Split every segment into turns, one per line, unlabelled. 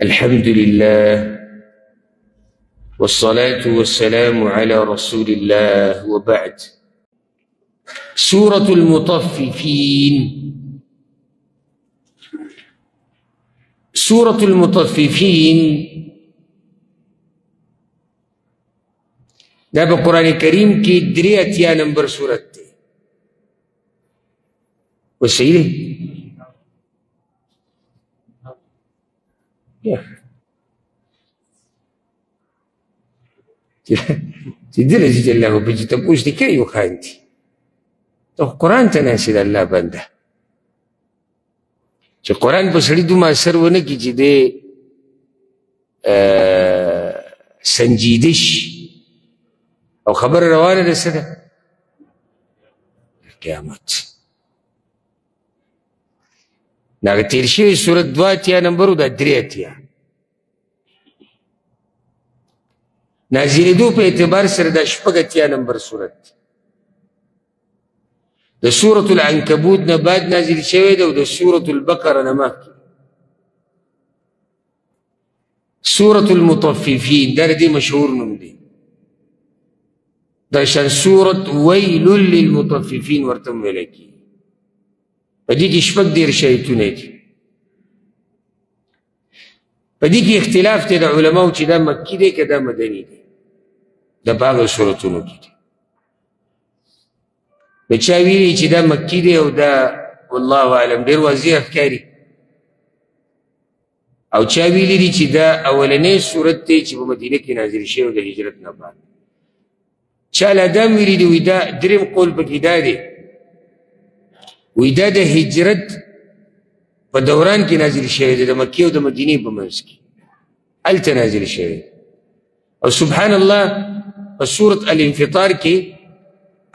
الحمد لله والصلاة والسلام على رسول الله وبعد. سورة المطففين. سورة المطففين دا بقرآن کریم کی 83 نمبر سورت تے. وہ صحیح ہے؟ چې دله چې الله په چې تپوس دې کوي وخاندي ته قرآن ته ناسې د الله بنده چې قرآن په سړي دومره اثر ونه کړي چې دی سنجیده شي او خبره روانه ده څه ده قیامت. دا هغه تېر شوې صورت 82 نمبر و دا 83 نازلېدو په اعتبار سره دا 80 نمبر صورت د سورة العنکبوت نه بعد نازل شوی ده او د سورة البقره نه مخکې. سورة المطففین دا د دې مشهور نوم دی. دا شان سورة ویل للمطففین ورته هم ویلی کېږي. په دې کې 14 آیتونه دي. په دې کې اختلاف دی د علماو چې دا مکي دی که دا مدني دی. د بعضو صورتونو کې دی. د چا ویلي چې دا مکي دی او دا والله اعلم ډېر واضح ښکاري او چا ویلي دي چې دا اولنی صورت دی چې په مدینه کې نازل شوی د هجرت نه بعد. چا لا دا ویلي دي وایي دا دریم قول پکې دا دی وی دا د هجرت په دوران کې نازل شوی دی د مکې او د مدینې په منځ کې هلته نازل شوی. او سبحان الله په سورة الانفطار کې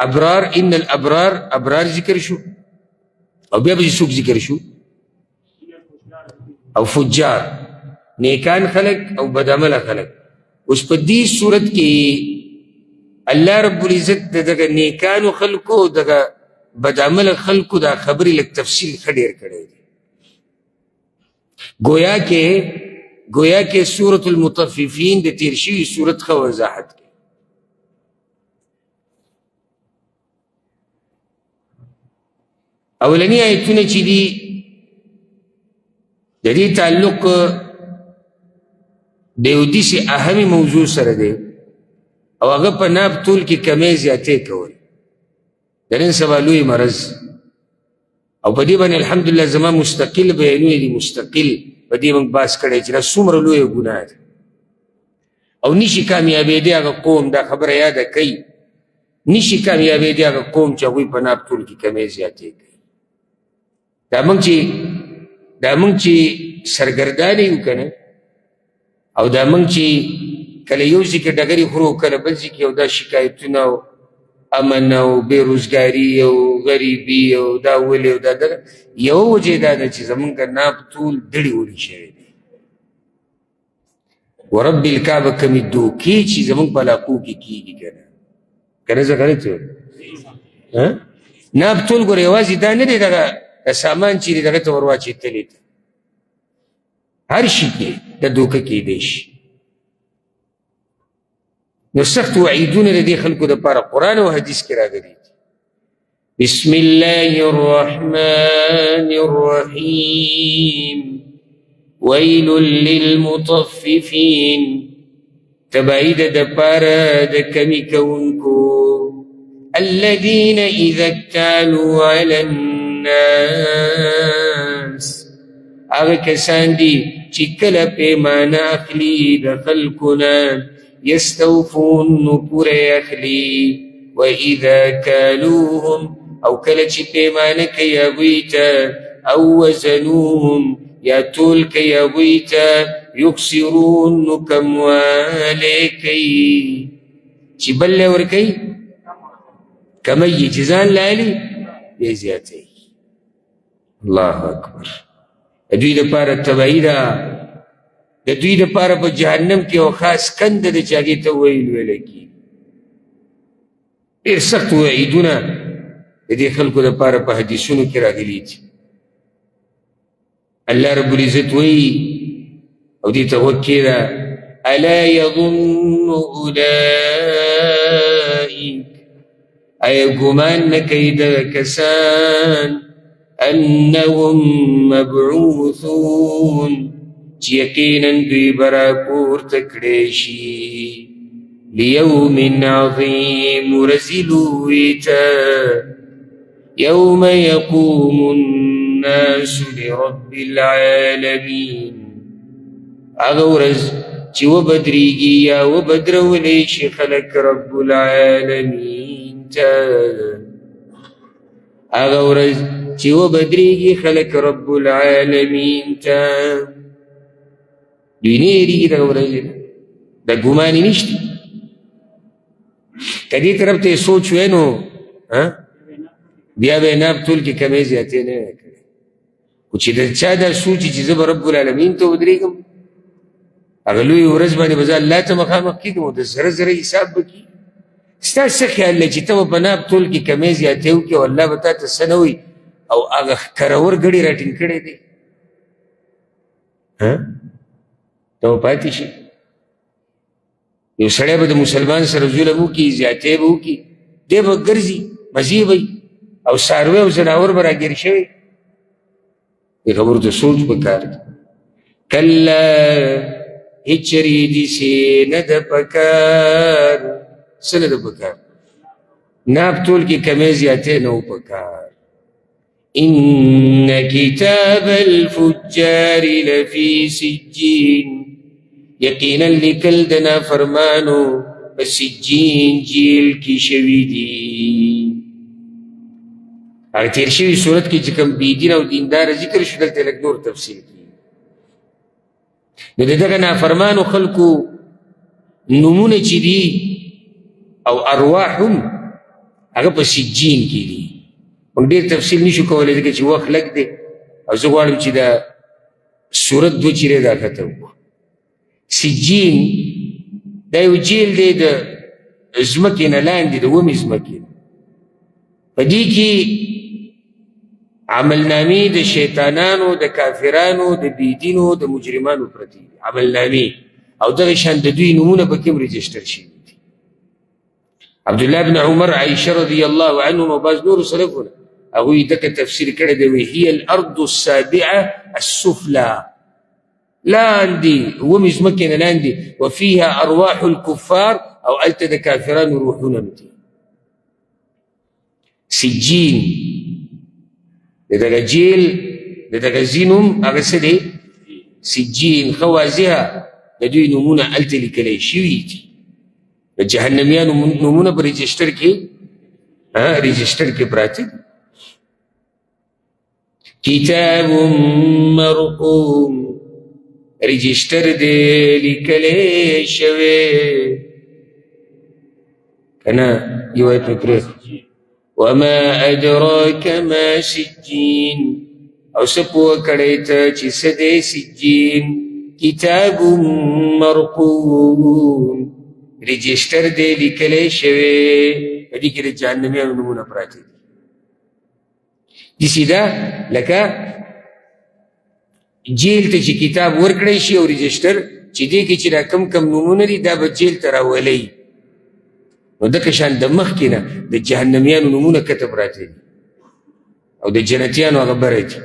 ابرار ان الابرار ابرار ذکر شو او بیا به څوک ذکر شو او فجار نیکان خلق او بدعمله خلق. اوس په دې صورت کې الله رب العزت دغه نیکانو خلقو دغه بدعمل خلقو دا خبری لگ تفصیل خډیر کړی دی. گویا کې سورة المطففین د تیر شوي سورت ښه وضاحت کوي. اولنی آیتونه چې دي د دې تعلق د یو داسې اهمې موضوع سره دی او هغه په ناب طول کې کمی زیاتې کول د نن سبا لوی مرض او په دې باندې الحمدلله زما مستقل بیانونه دي. مستقل په دې موږ بحث کړی چې دا څومره لویه ګناه ده او نشي کامیابېدی هغه قوم دا خبره یاده کوي نشي کامیابېدی هغه قوم چې هغوی په ناب طول کې کمی زیاتې کوي. دا موږ چې سرګردانه یو که نه او دا موږ چې کله یو ځای کې ډګرې خورو کله بل ځای کې او دا شکایتونه او امن او بېروزګاري او غریبي او دا ولې او دا دغه یوه وجه دا ده چې زمونږ ناب طول دړې وړي شوی دی. ورب الکعبه کمې دوکې چې زمونږ په علاقو کې کېږي که نه زه غلط یم. ناب طول ګوره یوازې دا نه دی دغه سامان چې دی دغه ته ور واچېدلی ته هر شي کې د دوکه کېدی شي. نو سخت وعیدونه د دې خلکو دپاره قرآن او حدیث کې راغلي دي. بسم الله الرحمن الرحیم ویل للمطففین تبعی د دپاره د کمی کوونکو الذین اذا اکتالوا علی الناس هغه کسان دي چې کله پیمانه اخلي د خلکو نه یستوفون نو پوره اخلي واذا کالوهم او کله چې پیمانه کوي هغوی ته او وزنوهم یا تول کوي هغوی ته یخسرون نو کموالی کوي چې بل لی ورکوي کمی چې ځان لالي بیا زیاتوي. الله اکبر. د دوی دپاره تبعي ده د دوی دپاره په جهنم کې یو خاص کنده ده چې هغې ته ویل ویلی کېږي. ډېر سخت وعیدونه د دې خلکو دپاره په حدیثونو کې راغلي دي. الله رب العزت وایي او دي توكي ألا يظن أولئك أي گمان نكيد كسان أنهم مبعوثون يقينا دوی براپور تکڑیشی ليوم عظيم رزلويتا يوم يقوم الناس لرب العالمين أغورز چی و بدریگی یا و بدرولیش خلق رب العالمین تا أغورز چی و بدریگی خلق رب العالمین تا دوی نیریگی دا غورز دا گمانی نشتی کدی طرف تے سوچ ہوئے نو بیا بے ناب طول کی کمی زیادے نہیں کرے کچھ دا چا دا سوچی چیز با رب العالمین تو بدریگم اغلوی ورز باندې بزا اللہ تا مخامخ کی دمو دا زر زر حساب بکی ستا سخیال لے چی تم بناب طول کی کمی زیادے ہو کی و اللہ بتا تسنوی او اغا کرور گڑی راٹنگ کڑے دے تو پاتی شی یو سڑے با دا مسلمان سر ظلمو کی زیادے بو کی دے با گرزی مزی بای او ساروے او زناور برا گر شوی یہ خبر تو سوچ بکار کلا ہچری دیسی ند پکار سند پکار ناب طول کی کمی زیادے نو پکار ان کتاب الفجار لفی سجین یقینا لکل دنا فرمانو سجین جیل کی شویدی اگر تیر شوی صورت کی چکم بیدین او دیندار ذکر شدل تلک نور تفصیل کی نو دغه نافرمانو خلقو نمونه چی دی او ارواحهم هغه په سجین کی دی موږ ډیر تفصیل نشو کولای ځکه چې وخت لږ دی او زه غواړم چې دا صورت دو چیرې دا ختم سجین دا یو جیل دی د ځمکې نه لاندې د ومې ځمکې په دې کې عملنامې د شیطانانو د کافرانو د بېدینو د مجرمانو پرتې عملنامې او دغه شان د دوی نومونه پکې هم رجسټر شوي دي عبدالله بن عمر عائشه رضی الله عنهم او بعض نورو سلفونه هغوی دغه تفسیر کړی دی وی هي الارض السابعه السفلى لاندې ومې ځمکې نه لاندې وفيها ارواح الكفار او هلته د کافرانو روحونه دي سجین دغه جیل دغه ځینوم هغه څه دی سجین ښه واضحه د دوی نومونه هلته لیکلی شوي دي د جهنمیانو نومونه په رجسټر کې پراته دي کتاب مرقوم رجسٹر دے لکلے شوے کنا یہ آیت میں پریخ وما ادراک ما سجین او سپو کڑیتا چی سدے سجین کتاب مرقوم رجسٹر دے لکلے شوے ادھی کلی جہنمی نمونہ پراتی جسی دا لکا جیل ته چې کتاب ورکړی شي او رجسټر چې دې کې چې دا کم کم نومونه دي دا به جیل ته راولي نو دغه شان د مخکې نه د جهنمیانو نومونه کتب راته دي او د جنتیانو هغه بره دي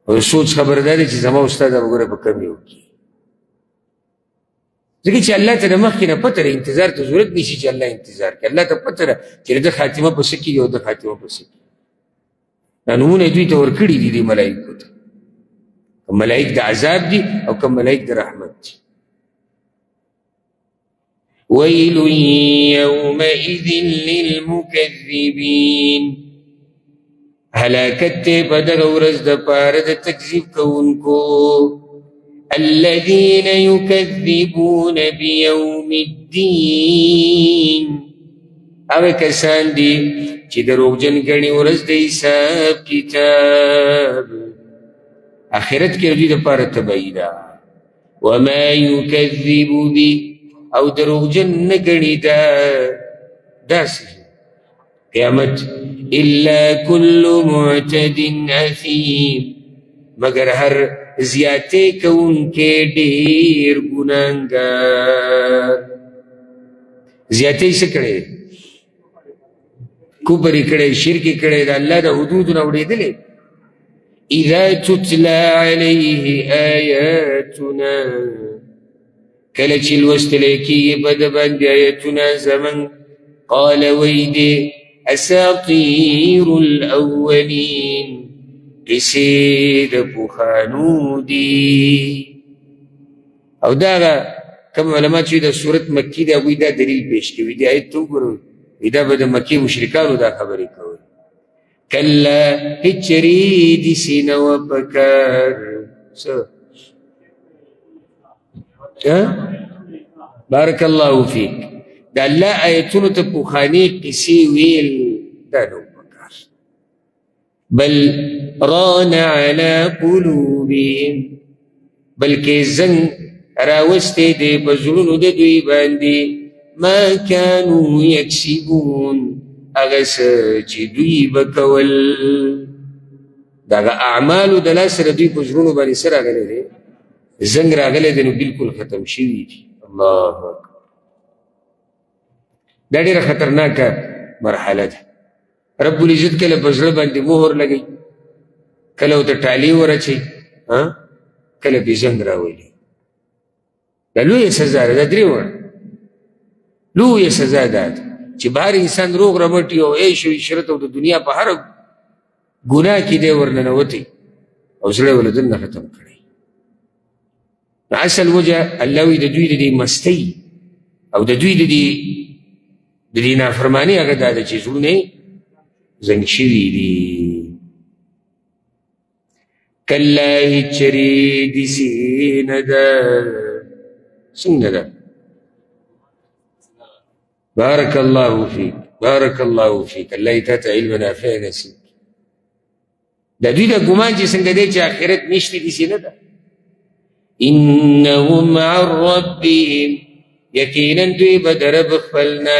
او سوچ خبر دا دی چې زما استاد به ګوره په کم یې وکړي ځکه چې الله ته د مخکې نه پته ده انتظار ته ضرورت نشي چې الله انتظار کوي الله ته پته ده چې د خاتمه په څه کېږي او د خاتمه په څه کېږي دا نومونه دوی ته ورکړي دي دې ملایکو ته ملائک دا عذاب دی او کم ملائک دا رحمت دی ویل یومئذ للمکذبین ہلاکت تے بدغ ورز دا پارد تکذیب کونکو الذین یکذبون بیوم الدین او کسان دی چی دروغ جن گنی ورز دا حساب کتاب آخرت کی رجوع دا پارا تبایی دا وما یکذب بی او دروغ جن نگنی دا سی قیامت الا کل معتد اثیم مگر ہر زیاتې کوونکی ډېر ګناهګار. زیاتې څه کړی؟ کفر یې کړی، شرک یې کړی، د الله د حدودو نه اورېدلی. اذا تتلى عليه آیاتنا، کله چې لوستلی کېږي په ده باندې آیتونه زموږ، قال وی دی اساطیر الاولین، کیسې د پخوانو دي. او دا کوم علما چې د صورت مکي دی هغوی دا دلیل پیش کوي. دې آیت ته وګورئ، دا به د مکي مشرکانو دا خبرې کوي. کله هېڅ چېرې داسې نه وه پکار. څه بارک الله فیک، د الله آیتونو ته پخواني قصې ویل دا نه وه پکار. بل ران علی قلوبهم، بلکې زنګ راوستی دی په زړونو د دوی باندې، ما کانوا یکسبون، هغه څه چې دوی به کول. د هغه اعمالو د لاسه د دوی په زړونو باندې څه راغلی دی؟ زنګ راغلی دی، نو بلکل ختم شوي دي. الله اکبر. دا ډېره خطرناکه مرحله ده. رب العزت کله په زړه باندې مهر لګوي، کله ورته ټالۍ ورچوي، کله پې زنګ راولي. دا لویه سزا ده. دا درې وړه لویه سزا ده چې به هر انسان روغ رمټ وي او عیش و عشرت او د دنیا په هر ګناه کې دی ورننوتی او زړه یې له دننه ختم کړی. اصل وجه الله وایي د دوی د دې مستۍ او د دوی د دې نافرماني هغه دا ده چې زړونه یې زنګ شوي دي. کله هېڅ چېرې داسې نه ده. څنګه ده؟ بارک الله فیک، بارک الله فیک. الله یې تا ته علم نافع نصیب. د دوی د ګمان چې څنګه دی چې آخرت نشته، داسې نه ده. انهم عن ربهم، یقینا دوی به د رب خپلنا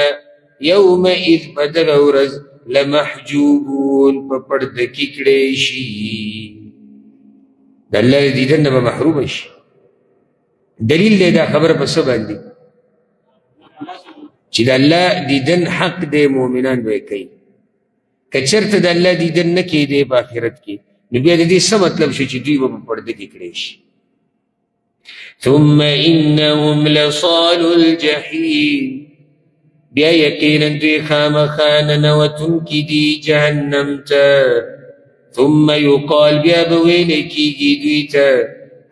یومئذ په دغه ورځ لمحجوبون، په پرده کې کړی شي. د الله د دیدن نه به محرومه شي. دلیل دی دا خبره په څه باندې؟ چې د الله دیدن حق دی، مؤمنان به یې کوي. که چېرته د الله دیدن نه کېدی په آخرت کې، نو بیا د دې څه مطلب شو چې دوی به په پرده کې کړی شي. ثم انهم لصالو الجحیم، بیا یقینا دوی خامخا ننوتونکي دي جهنم ته. ثم يقال، بیا به ویلی کېږي دوی ته،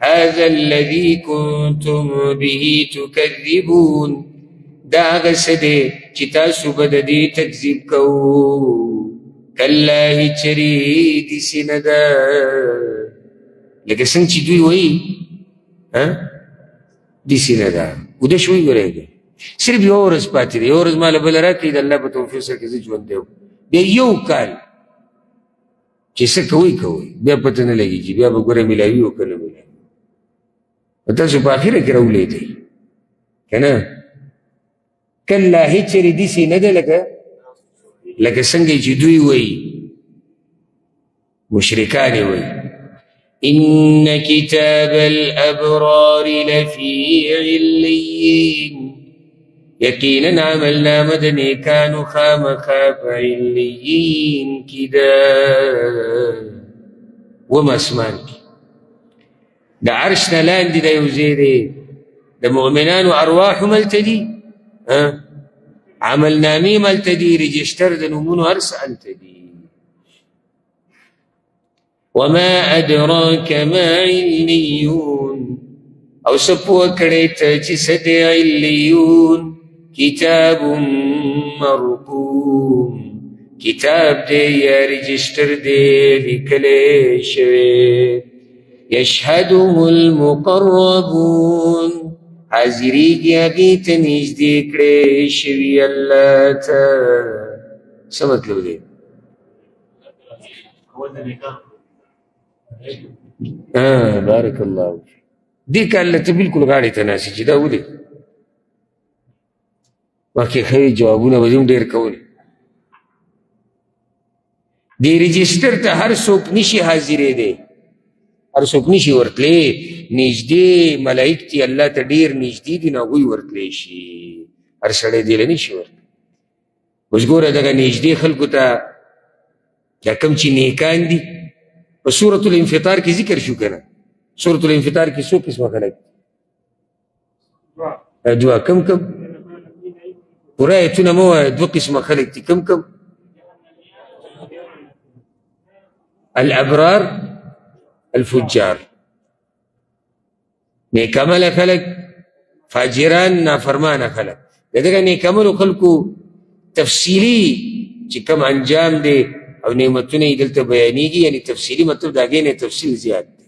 هذا الذي كنتم به تكذبون، دا هغه څه دی چې تاسو به د دې تکذیب کوو. کله هېڅ چېرې داسې نه ده. لکه څنګه چې دوی وایي داسې نه ده. اوده شوي ورېږي، صرف یوه ورځ پاتې ده. یوه ورځ ماله بله راکړي، د الله په توفیق سره که زه ژوندی وم. بیا یو کال چې څه کوئ بیا پته نه لګېږي، بیا به ګوره میلاوي و که نه میلاوي. تاسو په آخره کې راولېدئ که نه؟ کله هېڅ چېرې داسې نه ده لکه څنګه چې دوی وایي، مشرکان یې وایي ان کتاب الابرار لفی علیین، یقینا عملنامه د نیکانو خامخا په علیین کې ده. وم اسمان کې د عرش نه لاندې د یو ځای دی، د مؤمنانو ارواح هلته دي، عملنامې هم هلته دي، رجسټر د نومونو هر څه هلته دي. وما ادراک ما علیون، او څه پوه کړی ته چې څه دی علیون؟ کتاب مرقوم، کتاب دی یا رجسټر دی لیکلی شوی. یشهده المقربون، حاضریږي هغې ته نږدې کړی شوي الله ته. څه مطلب دی؟ بارک الله. دې کار له ته بلکل غاړې ته ناستې چې دا ولې مخکې ښه جوابونه به هم ډېر کول. دې رجسټر ته هر څوک نشي حاضرېدی، هر څوک نشي ورتلی، نږدې ملائک دي الله ته ډېر نږدې دي، نو هغوی ورتلی شي، هر سړی دې له نشي ورتلی. اوس ګوره دغه نږدې خلکو ته دا کوم چې نیکان دي په سورة الانفطار کې ذکر شو که نه؟ سورة الانفطار کې څو قسمه خلک دوه کم پوره ایتونه مه وایه، دوه قسمه خلک دي. کم الابرار الفجار، نیکعمله خلک، فاجران نافرمانه خلک. د دغه نیکعملو خلکو تفصیلي چې کوم انجام دی او نعمتونه یې دلته بیانېږي، یعنی تفصیلي مطلب د هغې نه تفصیل زیات دی.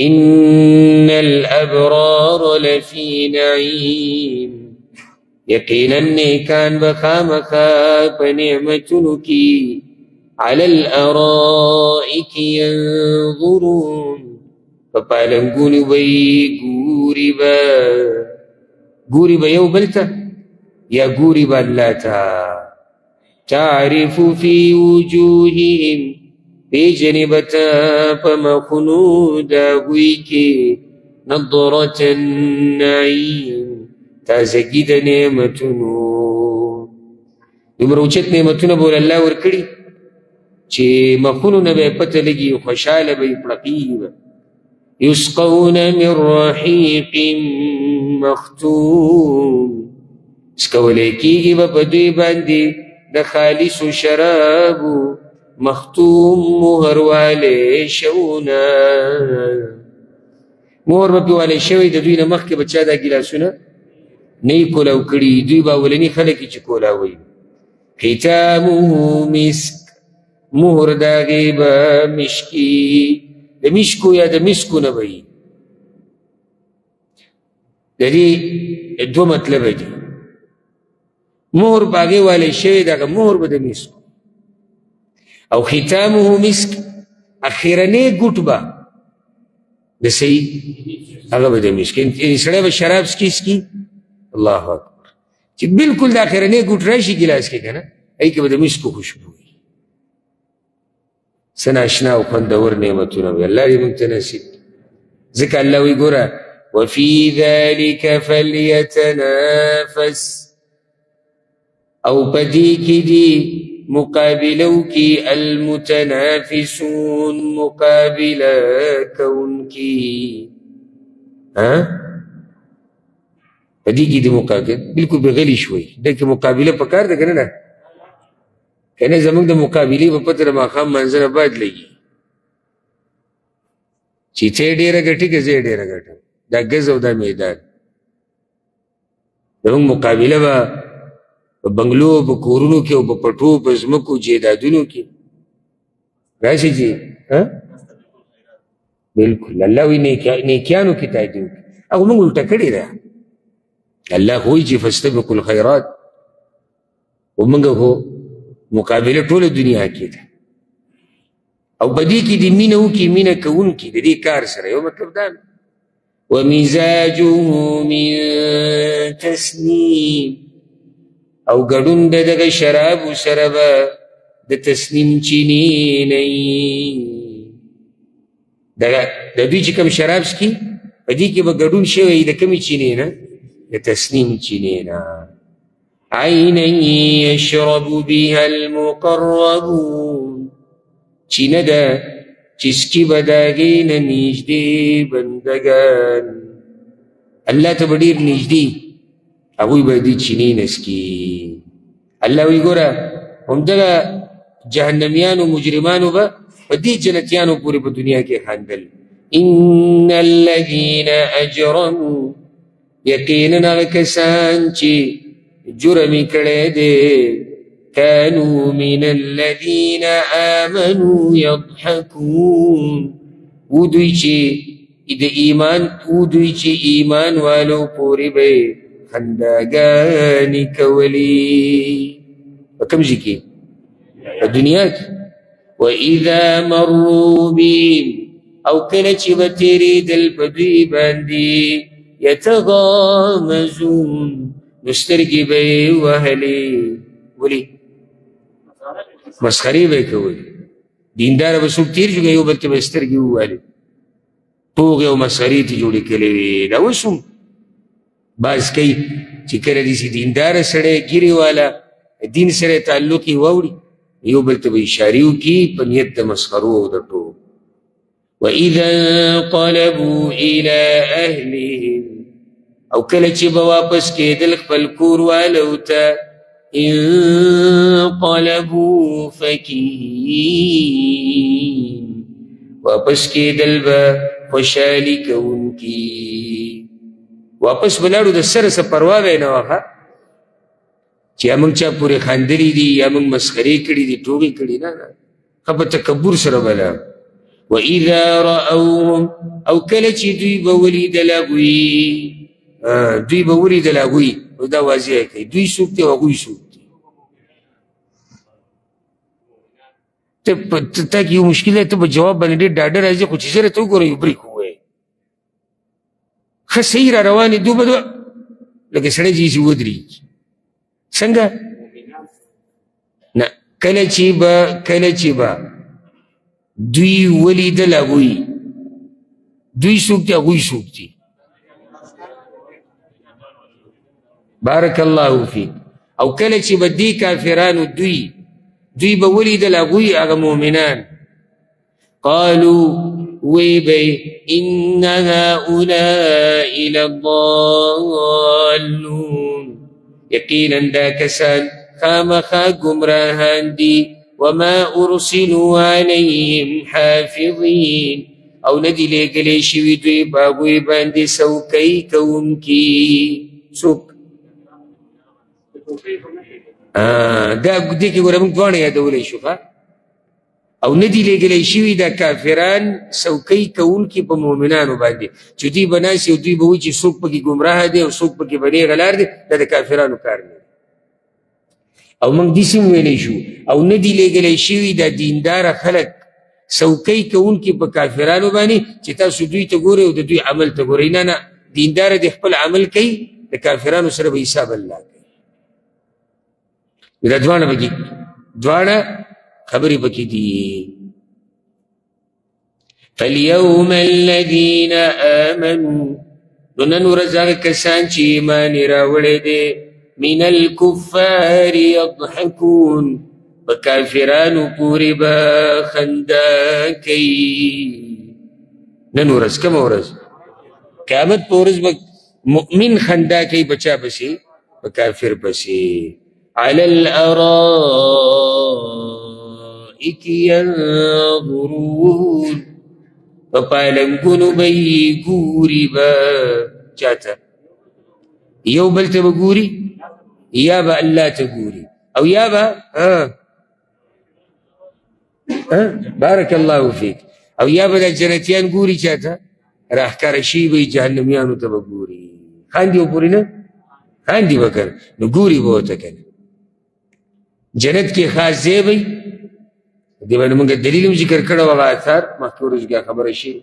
ان الابرار لفی نعیم، یقینا نیکان به خامخا په نعمتونو کې، علی الارائک ینظرون، په پالنګونو به یې ګوري به یو بل ته یا ګوري به الله ته. تعرف فی وجوههم، پیژنې به ته په مخونو د هغوی کې، نضرة النعیم، تازګي د نعمتونو. دومره اوچت نعمتونه به الله ورکړي چې مخونو نه به یې پته لګي، خوشحاله به یې پړقېږي به. یسقون من رحیق مختوم، څکولی کېږي به په دوی باندې د خالصو شرابو، مختوم مهر والی شوونه، مهر به پې والی شوی د دوی نه مخکې به چا دا ګیلاسونه نه یې کولاو کړي، دوی به اولني خلک چې کولاوی. ختامه مسک، مهر د هغې به مشکي، د مشکو یا د مسکو نه به وي. د دې دوه مطلبه دي. مهر په هغې والی شوی، دغه مهر به د مسکو، او ختامه مسک، اخرنی ګوټ به د صحیح هغه به د مسک. یعنې سړی به شراب سکي الله اکبر، چې بلکل د اخرنی ګوټ راشي ګلاس کې که نه، هغې کې به د مسکو خوشبو وي. څه ناشنا او خوندور نعمتونه وي. الله دې موږ ته نصیب کړي. ځکه الله وایي ګوره وفي ذلك فليتنافس، او پدې کې دي مقابلو کې المتنافسون، مقابله کوونکي. پدې کې دي مقابله، بلکل بغلی شوي دلته مقابله پکار ده که نه؟ که نه زموږ د مقابلې په پته د ماښام منځه نه بعد لګي چې ته یې ډېره ګټې که زه یې ډېره ګټم، دا ګز او دا میدان. زموږ مقابله به په بنګلو، په کورونو کې او په پټو، په ځمکو، جیدادونو کې راشي چې بلکل الله وایي نیکیانو کې تایید وکړي. هغه موږ الټه کړې ده. الله خو وایي چې فاستبقوا الخیرات، خو موږ خو مقابله ټوله دنیا کې ده، او په دې کې دې مینه وکړي، مینه کوونکي د دې کار سره. یو مطلب دا ومزاجه من تسنیم، او ګډون د دغه شرابو سره به د تسنیم چینې نه وي. د دوی چې کوم شراب څکي په دې کې به ګډون شوی د کومې چینې نه؟ د تسنیم چینې نه. عینا یشرب بها المقربون، چینه ده چې څکي به د هغې نه نږدې بندګان، الله ته به ډېر نږدې هغوی به دې چینې نه څکي. الله وایي ګوره همدغه جهنمیانو مجرمانو به په دې جنتیانو پورې په دنیا کې خندل. ان الذین اجرموا، یقینا هغه کسان چې جرم کړی دی، كانوا من الذين آمنوا يضحكون، ودوی چې ایمان والو پوری به خنداګانې کولی. په کوم ځای کې؟ په دنیا کې. وإذا مروا بهم، او کله چې به تېرېدل په دوی باندې، يتغامزون، نو سترګې به یې وهلې. ولې؟ مسخرې به یې کولې. دینداره به څوک تېر شو، یو بل ته به یې سترګې ووهلې. پوغې او مسخرې ته جوړې کړې وې. دا اوس هم بعض کوي چې کله داسې دینداره سړی ګیرې والا دین سره تعلق یې واوړي یو بل ته به اشارې وکړي په نیت د مسخرو او د ټوک. وَإِذَا انقلبوا إِلَىٰ أَهْلِهِمْ او کله چې به واپس کېدل خپل کور والو ته انقلبوا فکهین واپس کېدل به خوشحالي کوونکي. واپس به لاړو د سره څه پروا به یې نه وه چې یا موږ چا پورې خندلي دي یا موږ مسخرې کړي دي ټوکې کړي نه ښه په تکبر سره به لاړو. وَإِذَا رَأَوْهُمْ او کله چې دوی به ولیدل هغوی دا واضح کوي دوی څوک دي او هغوی څوک دي. تا کې یو مشکل دی ته به جواب باندې ډېر ډاډه راځي خو چې زه راته وګوره یو بریک ووایې ښه صحیح را روان دي دوه لکه سړی چې ودرېږي څنګه نه کله چې به دوی ولیدل هغوی دوی څوک دي هغوی څوک دي. بارک الله فیک. او کله چې به دې کافرانو دوی به ولیدل هغوی هغه مؤمنان قالو وی به ان هؤلاء لضالون یقینا دا کسان خامخا گمراهان دي وما ارسلوا علیهم حافظین او ندی لېږلی شوي دوی په هغوی باندې څوکۍ کوونکي. څوک دا دې کې ګوره موږ دواړه یادولی شو او نه دي لېږلی شوي دا کافران څوکۍ کوونکي په مؤمنانو باندې چې دوی به ناست او دوی به وایي چې څوک پکې ګمراه دی او څوک پکې به نیغه لار دی دا د کافرانو کار نه او موږ داسې هم ویلی شو او نه دي لېږلی شوي دا دینداره خلک څوکۍ کوونکي په کافرانو باندې چې تاسو دوی ته ګورئ او د دوی عمل ته ګورئ. نه دینداره د خپل عمل کوي د کافرانو سره به حساب الله کوي. دا دواړه خبرې پکې دي. فَالْيَوْمَ الَّذِينَ آمَنُوا نو نن ورځ هغه کسان چې ایمان یې راوړی دی من الکفار یضحکون په کافرانو پورې به خندا کوي. نن ورځ کومه ورځ؟ قیامت په ورځ به مؤمن خندا کوي په چا پسې؟ په کافر پسې. علی الارائک ینظرون په پالنګونو به یې ګوري به چاته؟ یو بل ته به ګوري یا به الله ته ګوري او یا به بارک الله فیک او یا به دا جنتیان ګوري چاته؟ راښکاره شي به جهنمیانو ته به ګوري. خاندي به پورې نه خاندي به که نو ګوري به ورته که نه. جنت کې خاص ځای به دې باندې مونږ دلیل هم ذکر کړی و هغه اثار مخکې ورځ بیا خبره شي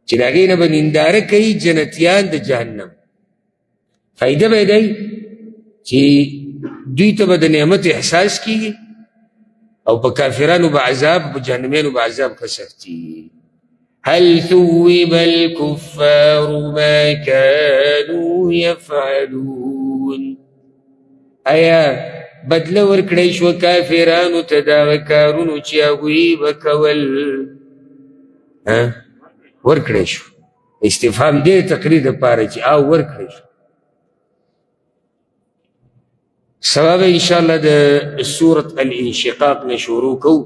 چې د هغې نه به ننداره کوي جنتیان د جهنم. فایده به یې دی چې دوی ته به د نعمت احساس کېږي او په کافرانو به عذاب په جهنمیانو به عذاب ښه سختېږي. هل ثوب الكفار ما كانوا يفعلون آیا بدله ورکړی شوه کافرانو ته د هغه کارونو چې هغوی به کول؟ ورکړی شو استفهام دې تقریر دپاره چې او ورکړی شو. سبا به انشاءالله د سورة الانشقاق نه شروع کوو